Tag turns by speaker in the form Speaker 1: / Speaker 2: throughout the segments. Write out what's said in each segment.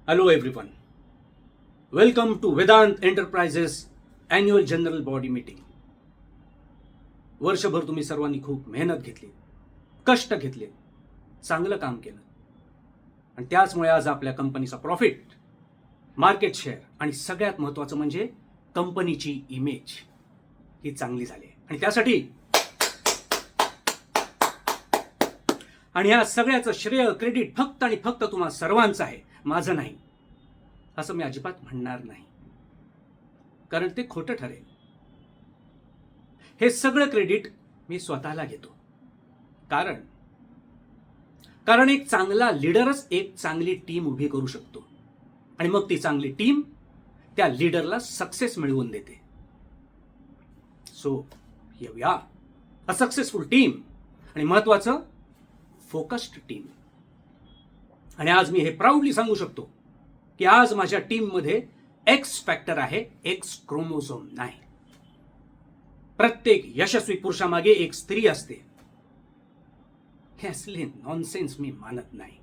Speaker 1: Hello everyone. Welcome to Vedant Enterprises Annual General Body Meeting. वर्षभर तुम्ही सर्वांनी खूप मेहनत घेतली, कष्ट घेतले, चांगलं काम केलं आणि त्याचमुळे आज आपल्या कंपनीचा प्रॉफिट, मार्केट शेअर आणि सगळ्यात महत्त्वाचं म्हणजे कंपनीची इमेज ही चांगली झाली आणि त्यासाठी आणि ह्या सगळ्याचं श्रेय क्रेडिट फक्त आणि फक्त तुम्हा सर्वांचं आहे, माझं नाही असं मी अजिबात म्हणणार नाही, कारण ते खोटं ठरेल. हे सगळं क्रेडिट मी स्वतःला घेतो. कारण एक चांगला लीडरच एक चांगली टीम उभी करू शकतो आणि मग ती चांगली टीम त्या लीडरला सक्सेस मिळवून देते. So here we are, a successful team आणि महत्वाचं फोकस्ड टीम. आणि आज मी हे प्राऊडली सांगू शकतो की आज माझ्या टीममध्ये एक्स फॅक्टर आहे, एक्स क्रोमोझोम नाही. प्रत्येक यशस्वी पुरुषामागे एक स्त्री असते. हे असले नॉनसेन्स मी मानत नाही,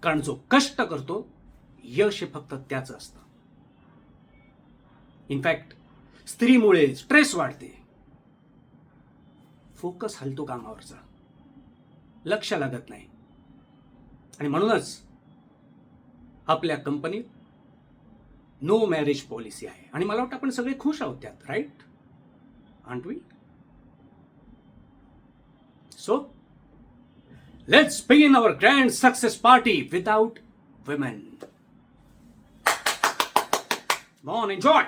Speaker 1: कारण जो कष्ट करतो यश हे फक्त त्याचं असतं. इनफॅक्ट स्त्रीमुळे स्ट्रेस वाढते, फोकस हलतो कामावरचा, लक्ष लागत नाही आणि म्हणूनच आपल्या कंपनीत नो मॅरेज पॉलिसी आहे आणि मला वाटतं आपण सगळे खुश आहोत त्यात, right? Aren't we? So let's begin our grand success party without women. Come on, enjoy!